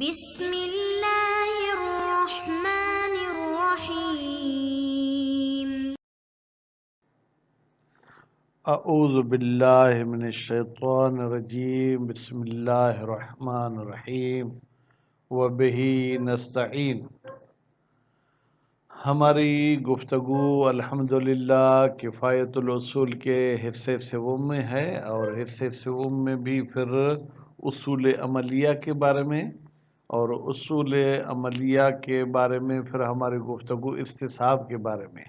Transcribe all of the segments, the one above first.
بسم اللہ الرحمن الرحیم۔ اعوذ باللہ من الشیطان الرجیم، بسم اللہ الرحمن الرحیم، وبہ نستعین۔ ہماری گفتگو الحمدللہ کفایت الاصول کے حصے سوم میں ہے، اور حصے سوم میں بھی پھر اصول عملیہ کے بارے میں، اور اصول عملیہ کے بارے میں پھر ہماری گفتگو استصحاب کے بارے میں۔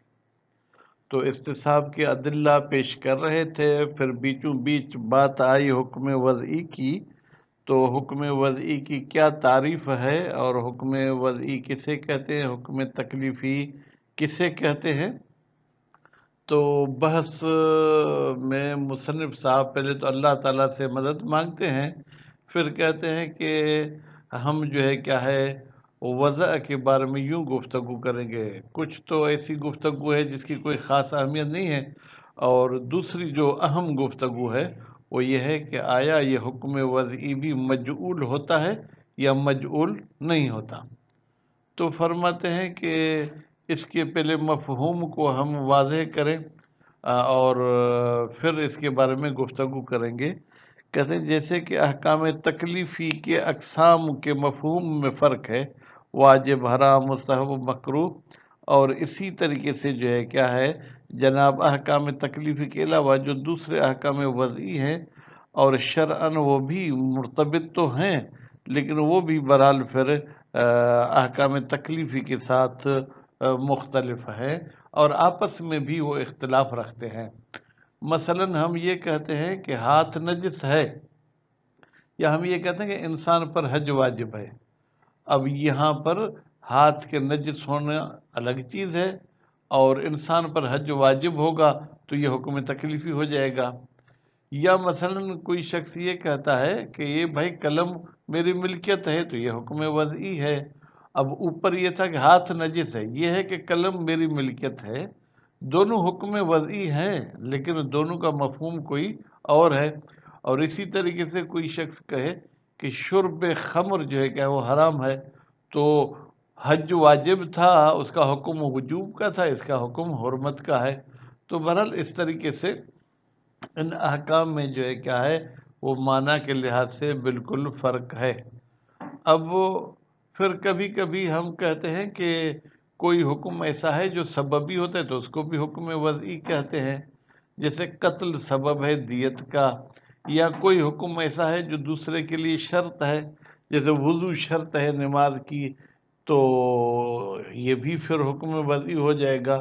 تو استصحاب کے ادلہ پیش کر رہے تھے، پھر بیچوں بیچ بات آئی حکم وضعی کی۔ تو حکم وضعی کی کیا تعریف ہے، اور حکم وضعی کسے کہتے ہیں، حکم تکلیفی کسے کہتے ہیں؟ تو بحث میں مصنف صاحب پہلے تو اللہ تعالیٰ سے مدد مانگتے ہیں، پھر کہتے ہیں کہ ہم جو ہے کیا ہے وضع کے بارے میں یوں گفتگو کریں گے۔ کچھ تو ایسی گفتگو ہے جس کی کوئی خاص اہمیت نہیں ہے، اور دوسری جو اہم گفتگو ہے وہ یہ ہے کہ آیا یہ حکم وضعی بھی مجعول ہوتا ہے یا مجعول نہیں ہوتا۔ تو فرماتے ہیں کہ اس کے پہلے مفہوم کو ہم واضح کریں، اور پھر اس کے بارے میں گفتگو کریں گے۔ کہتے ہیں جیسے کہ احکام تکلیفی کے اقسام کے مفہوم میں فرق ہے، واجب، حرام، مستحب، مکروہ، اور اسی طریقے سے جو ہے کیا ہے جناب احکام تکلیفی کے علاوہ جو دوسرے احکام وضعی ہیں اور شرعاً وہ بھی مرتبط تو ہیں، لیکن وہ بھی بہرحال پھر احکام تکلیفی کے ساتھ مختلف ہے، اور آپس میں بھی وہ اختلاف رکھتے ہیں۔ مثلا ہم یہ کہتے ہیں کہ ہاتھ نجس ہے، یا ہم یہ کہتے ہیں کہ انسان پر حج واجب ہے۔ اب یہاں پر ہاتھ کے نجس ہونا الگ چیز ہے، اور انسان پر حج واجب ہوگا تو یہ حکم تکلیفی ہو جائے گا۔ یا مثلا کوئی شخص یہ کہتا ہے کہ یہ بھائی قلم میری ملکیت ہے تو یہ حکم وضعی ہے۔ اب اوپر یہ تھا کہ ہاتھ نجس ہے، یہ ہے کہ قلم میری ملکیت ہے، دونوں حکم وضعی ہیں لیکن دونوں کا مفہوم کوئی اور ہے۔ اور اسی طریقے سے کوئی شخص کہے کہ شرب خمر جو ہے کیا وہ حرام ہے، تو حج واجب تھا، اس کا حکم وجوب کا تھا، اس کا حکم حرمت کا ہے۔ تو بہرحال اس طریقے سے ان احکام میں جو ہے کیا ہے وہ معنی کے لحاظ سے بالکل فرق ہے۔ اب پھر کبھی کبھی ہم کہتے ہیں کہ کوئی حکم ایسا ہے جو سببی ہوتا ہے تو اس کو بھی حکم وضعی کہتے ہیں، جیسے قتل سبب ہے دیت کا، یا کوئی حکم ایسا ہے جو دوسرے کے لیے شرط ہے، جیسے وضو شرط ہے نماز کی، تو یہ بھی پھر حکم وضعی ہو جائے گا۔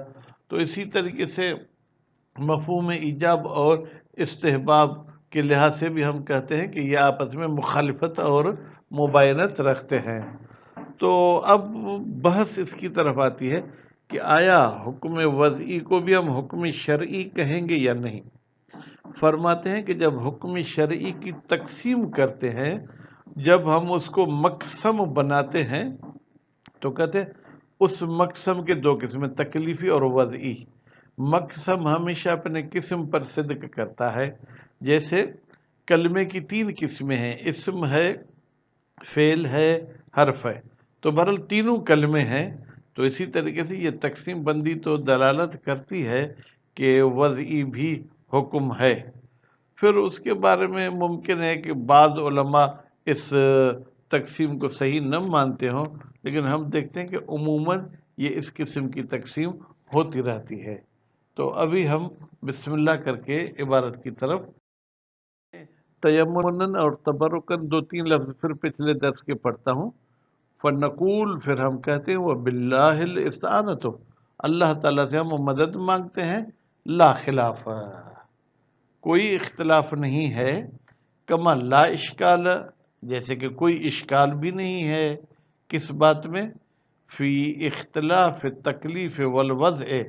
تو اسی طریقے سے مفہوم ایجاب اور استحباب کے لحاظ سے بھی ہم کہتے ہیں کہ یہ آپس میں مخالفت اور مباینت رکھتے ہیں۔ تو اب بحث اس کی طرف آتی ہے کہ آیا حکم وضعی کو بھی ہم حکم شرعی کہیں گے یا نہیں؟ فرماتے ہیں کہ جب حکم شرعی کی تقسیم کرتے ہیں، جب ہم اس کو مقسم بناتے ہیں تو کہتے ہیں اس مقسم کے دو قسمیں، تکلیفی اور وضعی۔ مقسم ہمیشہ اپنے قسم پر صدق کرتا ہے، جیسے کلمے کی تین قسمیں ہیں، اسم ہے، فعل ہے، حرف ہے، تو بہرحال تینوں کلمے ہیں۔ تو اسی طریقے سے یہ تقسیم بندی تو دلالت کرتی ہے کہ وضعی بھی حکم ہے۔ پھر اس کے بارے میں ممکن ہے کہ بعض علماء اس تقسیم کو صحیح نہ مانتے ہوں، لیکن ہم دیکھتے ہیں کہ عموماً یہ اس قسم کی تقسیم ہوتی رہتی ہے۔ تو ابھی ہم بسم اللہ کر کے عبارت کی طرف تیمناً اور تبرکاً دو تین لفظ پھر پچھلے درس کے پڑھتا ہوں۔ فنقول، پھر ہم کہتے ہیں وباللہ الاستعانۃ، اللہ تعالیٰ سے ہم مدد مانگتے ہیں، لا خلاف، کوئی اختلاف نہیں ہے، کما لا اشکال، جیسے کہ کوئی اشکال بھی نہیں ہے کس بات میں، فی اختلاف تکلیف والوضع،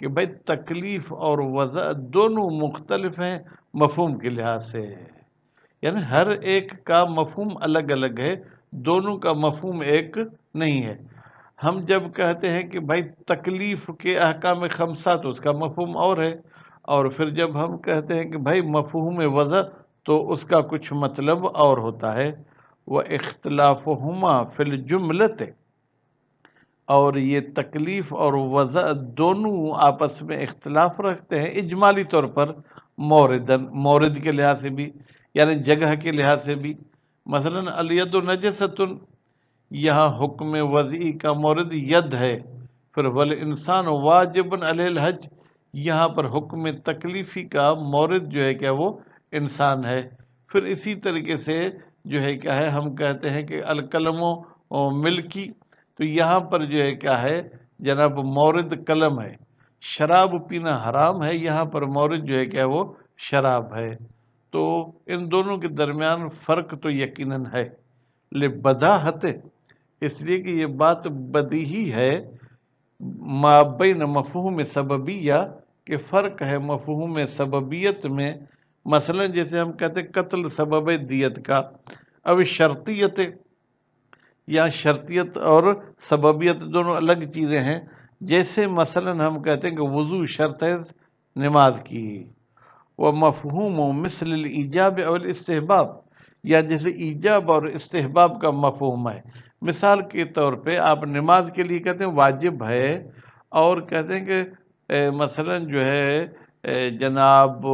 کہ بھائی تکلیف اور وضع دونوں مختلف ہیں مفہوم کے لحاظ سے، یعنی ہر ایک کا مفہوم الگ الگ ہے، دونوں کا مفہوم ایک نہیں ہے۔ ہم جب کہتے ہیں کہ بھائی تکلیف کے احکام خمسہ تو اس کا مفہوم اور ہے، اور پھر جب ہم کہتے ہیں کہ بھائی مفہوم وضع تو اس کا کچھ مطلب اور ہوتا ہے۔ و اختلافہما فی الجملت، اور یہ تکلیف اور وضع دونوں آپس میں اختلاف رکھتے ہیں اجمالی طور پر، مورد کے لحاظ سے بھی، یعنی جگہ کے لحاظ سے بھی۔ مثلا الید نجست، یہاں حکم وضعی کا مورد ید ہے، پھر والانسان واجب علیہ الحج، یہاں پر حکم تکلیفی کا مورد جو ہے کیا وہ انسان ہے۔ پھر اسی طریقے سے جو ہے کیا ہے، ہم کہتے ہیں کہ القلم و ملکی، تو یہاں پر جو ہے کیا ہے جناب مورد قلم ہے۔ شراب پینا حرام ہے، یہاں پر مورد جو ہے کیا وہ شراب ہے۔ تو ان دونوں کے درمیان فرق تو یقیناً ہے، لبداہت، اس لیے کہ یہ بات بدیہی ہے، ما بین مفہوم سببیہ، کہ فرق ہے مفہوم سببیت میں، مثلا جیسے ہم کہتے ہیں قتل سبب دیت کا، اب شرطیت، یا شرطیت اور سببیت دونوں الگ چیزیں ہیں۔ جیسے مثلا ہم کہتے ہیں کہ وضو شرط ہے نماز کی، وہ مفہوم مثل الایجاب اور الاستحباب، یا جیسے ایجاب اور استحباب کا مفہوم ہے۔ مثال کے طور پہ آپ نماز کے لیے کہتے ہیں واجب ہے، اور کہتے ہیں کہ مثلا جو ہے جناب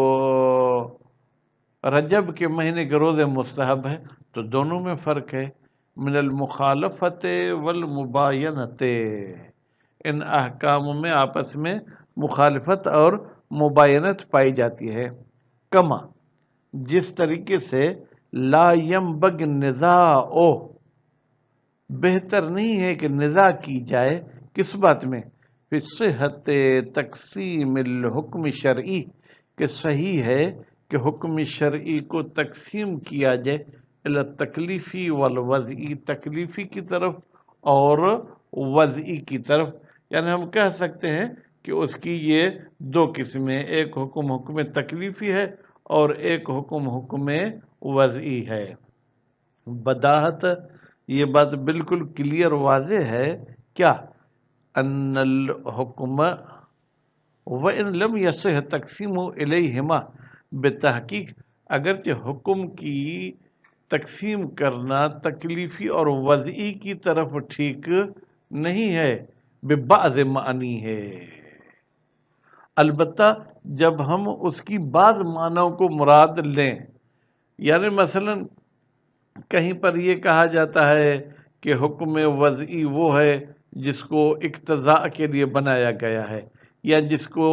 رجب کے مہینے کے روزے مستحب ہے، تو دونوں میں فرق ہے۔ من المخالفت والمباینت، ان احکام میں آپس میں مخالفت اور مباینت پائی جاتی ہے۔ کما، جس طریقے سے لا ينبغ نزاع، بہتر نہیں ہے کہ نزاع کی جائے، کس بات میں؟ فی صحت تقسیم الحکم شرعی، کہ صحیح ہے کہ حکم شرعی کو تقسیم کیا جائے الی تکلیفی والوضعی، تکلیفی کی طرف اور وضعی کی طرف، یعنی ہم کہہ سکتے ہیں کہ اس کی یہ دو قسمیں، ایک حکم تکلیفی ہے اور ایک حکم وضعی ہے۔ بداہت، یہ بات بالکل کلیئر واضح ہے، کیا؟ ان الحکم وَإِن لَمْ يَصِحْ تَقْسِيمُ إِلَيْهِمَا، بتحقیق اگرچہ حکم کی تقسیم کرنا تکلیفی اور وضعی کی طرف ٹھیک نہیں ہے، ببعض معنی ہے، البتہ جب ہم اس کی بعض معنوں کو مراد لیں، یعنی مثلا کہیں پر یہ کہا جاتا ہے کہ حکم وضعی وہ ہے جس کو اقتضاء کے لیے بنایا گیا ہے، یا جس کو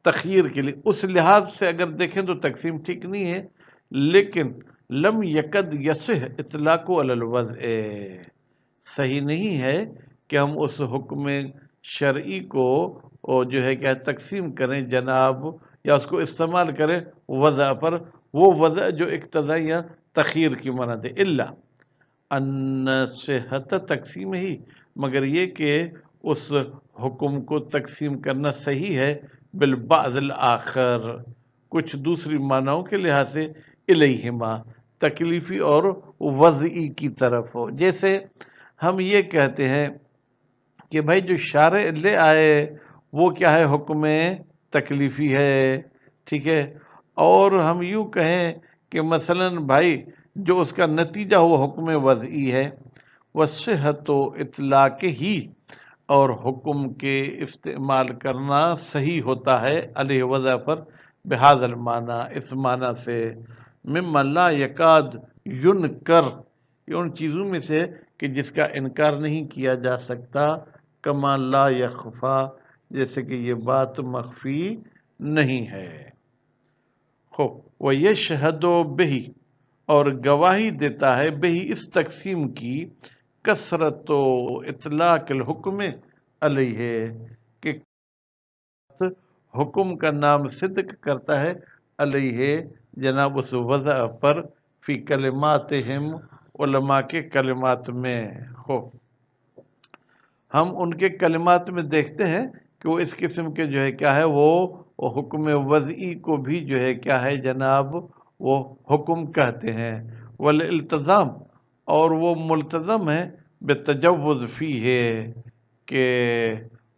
تخییر کے لیے، اس لحاظ سے اگر دیکھیں تو تقسیم ٹھیک نہیں ہے، لیکن لم یکد یصح اطلاق علی الوضع، صحیح نہیں ہے کہ ہم اس حکم شرعی کو جو ہے کہ تقسیم کریں جناب، یا اس کو استعمال کریں وضع پر، وہ وضع جو اقتضاء یا تخییر کی مانند ہے، الا ان صحت تقسیم ہی، مگر یہ کہ اس حکم کو تقسیم کرنا صحیح ہے، بالبعض الآخر، کچھ دوسری معنوں کے لحاظ سے، الیہما، تکلیفی اور وضعی کی طرف ہو۔ جیسے ہم یہ کہتے ہیں کہ بھائی جو شارع لے آئے وہ کیا ہے، حکم تکلیفی ہے، ٹھیک ہے، اور ہم یوں کہیں کہ مثلا بھائی جو اس کا نتیجہ وہ حکم وضعی ہے، وصحت و اطلاق ہی، اور حکم کے استعمال کرنا صحیح ہوتا ہے علیہ وضع پر، بہذا المعنی، اس معنی سے، مما لا یکاد ینکر، یہ ان چیزوں میں سے کہ جس کا انکار نہیں کیا جا سکتا، کما لا یخفا، جیسے کہ یہ بات مخفی نہیں ہے۔ وَيَشْهَدُ بِهِ، اور گواہی دیتا ہے بہی، اس تقسیم کی، کثرت و اطلاق الحکم علیہ، کہ حکم کا نام صدق کرتا ہے علیہ جناب اس وضع پر، فی کلماتہم، علماء کے کلمات میں۔ ہم ان کے کلمات میں دیکھتے ہیں کہ وہ اس قسم کے جو ہے کیا ہے وہ حکم وضعی کو بھی جو ہے کیا ہے جناب وہ حکم کہتے ہیں، والالتزام، اور وہ ملتزم ہے، بتجوز فی ہے، کہ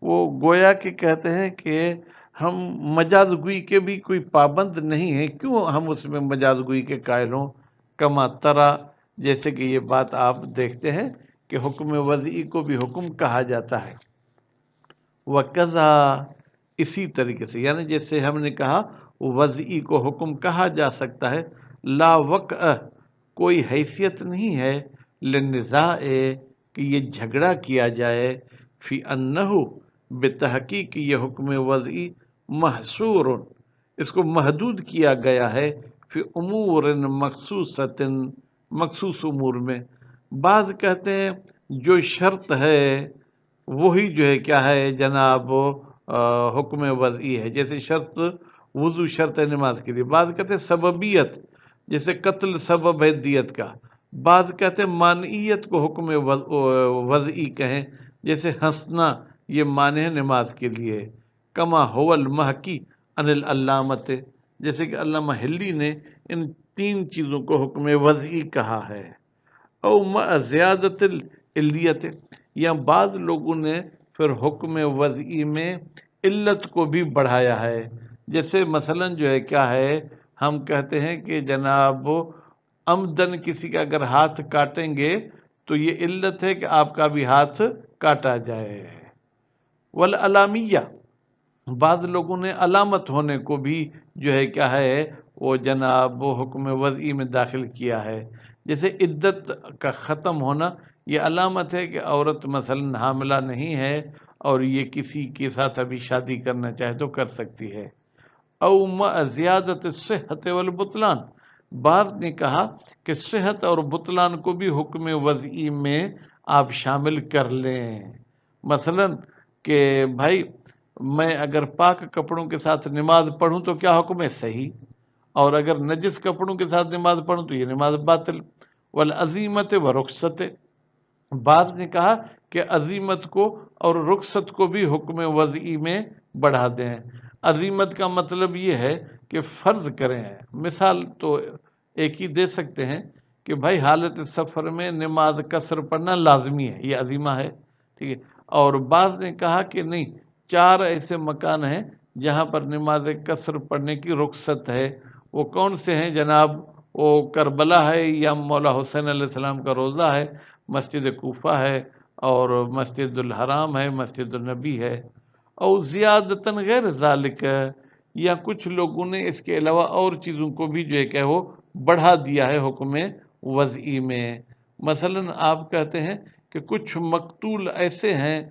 وہ گویا کہ کہتے ہیں کہ ہم مجاز گوئی کے بھی کوئی پابند نہیں ہیں، کیوں ہم اس میں مجاز گوئی کے قائل ہوں؟ کما ترا، جیسے کہ یہ بات آپ دیکھتے ہیں کہ حکم وضعی کو بھی حکم کہا جاتا ہے۔ وقضا اسی طریقے سے، یعنی جیسے ہم نے کہا وضعی کو حکم کہا جا سکتا ہے، لا وقع کوئی حیثیت نہیں ہے للنزاع کہ یہ جھگڑا کیا جائے، فی انہو بتحقیق یہ حکم وضعی محصور اس کو محدود کیا گیا ہے، فی امور مخصوصۃ مخصوص امور میں۔ بعض کہتے ہیں جو شرط ہے وہی جو ہے کیا ہے جناب حکم وضعی ہے، جیسے شرط وضو شرط ہے نماز کے لیے، بعض کہتے ہیں سببیت جیسے قتل سبب ہے دیت کا، بعض کہتے ہیں مانعیت کو حکم وضعی کہیں، جیسے ہنسنا یہ مانع ہے نماز کے لیے، کما هو المحکی عن العلامت جیسے کہ علامہ ہلی نے ان تین چیزوں کو حکم وضعی کہا ہے۔ او مع زیادت العلیت یا بعض لوگوں نے پھر حکم وضعی میں علت کو بھی بڑھایا ہے، جیسے مثلا جو ہے کیا ہے ہم کہتے ہیں کہ جناب عمدن کسی کا اگر ہاتھ کاٹیں گے تو یہ علت ہے کہ آپ کا بھی ہاتھ کاٹا جائے۔ والعلامیہ بعض لوگوں نے علامت ہونے کو بھی جو ہے کیا ہے وہ جناب حکم وضعی میں داخل کیا ہے، جیسے عدت کا ختم ہونا یہ علامت ہے کہ عورت مثلا حاملہ نہیں ہے اور یہ کسی کے ساتھ ابھی شادی کرنا چاہے تو کر سکتی ہے۔ او مع زیادت الصحت والبطلان بعض نے کہا کہ صحت اور بطلان کو بھی حکم وضعی میں آپ شامل کر لیں، مثلا کہ بھائی میں اگر پاک کپڑوں کے ساتھ نماز پڑھوں تو کیا حکم ہے صحیح، اور اگر نجس کپڑوں کے ساتھ نماز پڑھوں تو یہ نماز باطل۔ والعزیمت و رخصت بعض نے کہا کہ عزیمت کو اور رخصت کو بھی حکم وضعی میں بڑھا دیں۔ عزیمت کا مطلب یہ ہے کہ فرض کریں، مثال تو ایک ہی دے سکتے ہیں کہ بھائی حالت سفر میں نماز قصر پڑھنا لازمی ہے، یہ عزیمہ ہے، ٹھیک ہے۔ اور بعض نے کہا کہ نہیں، 4 ایسے مکان ہیں جہاں پر نماز قصر پڑھنے کی رخصت ہے، وہ کون سے ہیں جناب؟ وہ کربلا ہے یا مولا حسین علیہ السلام کا روضہ ہے، مسجد کوفہ ہے اور مسجد الحرام ہے، مسجد النبی ہے۔ اور زیادتاً غیر ذالک یا کچھ لوگوں نے اس کے علاوہ اور چیزوں کو بھی جو ہے کہ وہ بڑھا دیا ہے حکم وضعی میں، مثلا آپ کہتے ہیں کہ کچھ مقتول ایسے ہیں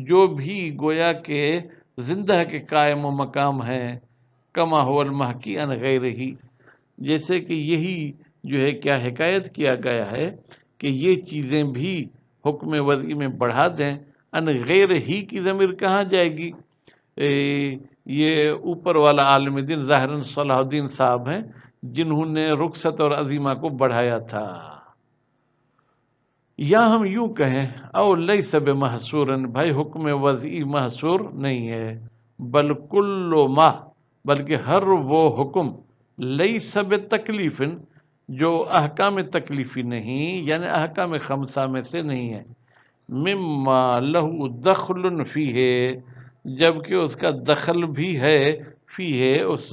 جو بھی گویا کہ زندہ کے قائم و مقام ہیں، کما هو المحکی عن غیرہ جیسے کہ یہی جو ہے کیا حکایت کیا گیا ہے کہ یہ چیزیں بھی حکم وضعی میں بڑھا دیں۔ ان غیر ہی کی ضمیر کہاں جائے گی؟ یہ اوپر والا عالم دین ظاہراً صلاح الدین صاحب ہیں جنہوں نے رخصت اور عزیمہ کو بڑھایا تھا۔ یا ہم یوں کہیں او لیس بمحصورن بھائی حکم وضعی محصور نہیں ہے، بل کل ما بلکہ ہر وہ حکم لیس بتکلیف جو احکام تکلیفی نہیں، یعنی احکام خمسہ میں سے نہیں ہے، مما لہو دخل فیہ جبکہ اس کا دخل بھی ہے فیہ اس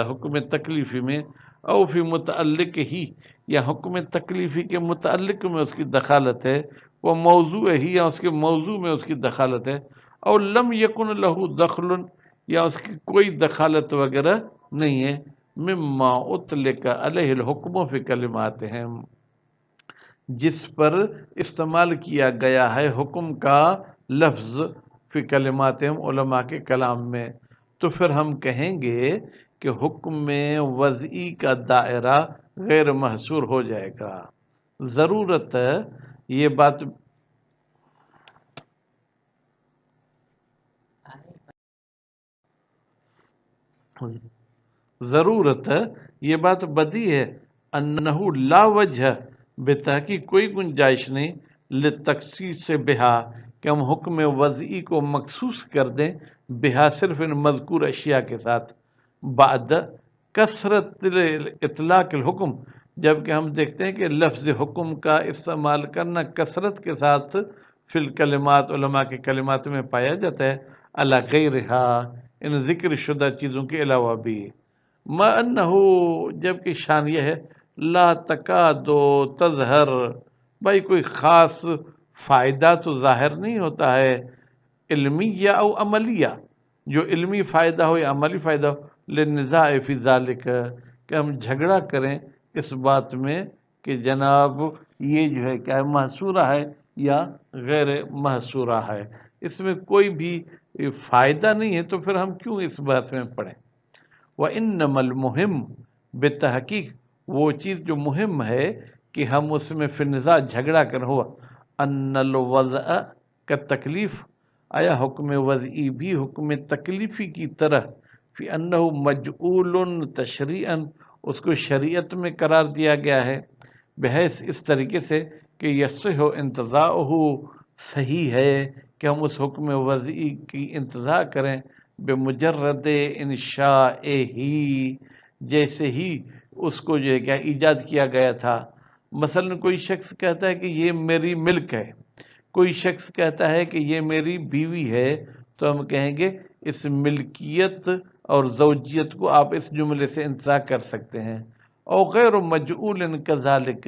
حکم تکلیفی میں، او فی متعلق ہی یا حکم تکلیفی کے متعلق میں اس کی دخالت ہے، وہ موضوع ہی یا اس کے موضوع میں اس کی دخالت ہے، او لم یکن لہو دخل یا اس کی کوئی دخالت وغیرہ نہیں ہے، مما اطلق علیہ الحکم فی کلماتہم جس پر استعمال کیا گیا ہے حکم کا لفظ فی کلماتہم علماء کے کلام میں، تو پھر ہم کہیں گے کہ حکم وضعی کا دائرہ غیر محصور ہو جائے گا۔ ضرورت ہے یہ بات ضرورت ہے یہ بات بدی ہے، انہو لا وجہ بتحقیق کوئی گنجائش نہیں لتخصیص سے بہا کہ ہم حکم وضعی کو مخصوص کر دیں بہا صرف ان مذکور اشیاء کے ساتھ، بعد کثرت اطلاق الحکم جبکہ ہم دیکھتے ہیں کہ لفظ حکم کا استعمال کرنا کثرت کے ساتھ فی الکلمات علماء کے کلمات میں پایا جاتا ہے، علی غیرہا ان ذکر شدہ چیزوں کے علاوہ بھی، ما انہو جبکہ شان یہ ہے لا تکادو تظہر، بھائی کوئی خاص فائدہ تو ظاہر نہیں ہوتا ہے، علمیہ او عملیہ، جو علمی فائدہ ہو یا عملی فائدہ ہو، للنزاع فی ذالک، کہ ہم جھگڑا کریں اس بات میں کہ جناب یہ جو ہے کیا محصورہ ہے یا غیر محصورہ ہے، اس میں کوئی بھی فائدہ نہیں ہے، تو پھر ہم کیوں اس بحث میں پڑھیں۔ وَإِنَّمَا الْمُهِمُّ، بتحقیق وہ چیز جو مہم ہے کہ ہم اس میں فی النزاع جھگڑا کر ہوا، ان الوضع کا تکلیف، آیا حکم وضعی بھی حکم تکلیفی کی طرح، فی انہ مجعول تشریعا، اس کو شریعت میں قرار دیا گیا ہے، بحیث اس طریقے سے کہ یصح انتزاعہ، صحیح ہے کہ ہم اس حکم وضعی کی انتزاع کریں، بمجرد انشاء ہی، جیسے ہی اس کو جو ہے کیا ایجاد کیا گیا تھا۔ مثلا کوئی شخص کہتا ہے کہ یہ میری ملک ہے، کوئی شخص کہتا ہے کہ یہ میری بیوی ہے، تو ہم کہیں گے اس ملکیت اور زوجیت کو آپ اس جملے سے انتزاع کر سکتے ہیں۔ او غیر مجعول کذالک،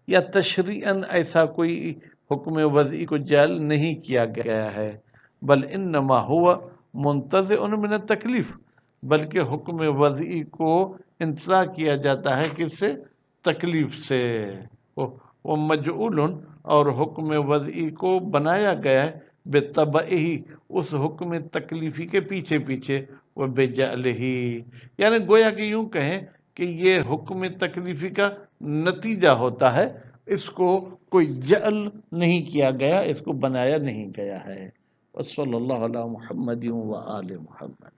یا تشریعاً ایسا کوئی حکم وضعی کو جعل نہیں کیا گیا ہے، بل انما ہوا منتزع من التکلیف، بلکہ حکم وضعی کو انتزاع کیا جاتا ہے کس سے؟ تکلیف سے۔ وہ مجعول، اور حکم وضعی کو بنایا گیا ہے بطبعہ، اس حکم تکلیفی کے پیچھے پیچھے، وہ بجعلہ، یعنی گویا کہ یوں کہیں کہ یہ حکم تکلیفی کا نتیجہ ہوتا ہے، اس کو کوئی جعل نہیں کیا گیا، اس کو بنایا نہیں گیا ہے۔ وصلی اللہ علی محمد و آل محمد۔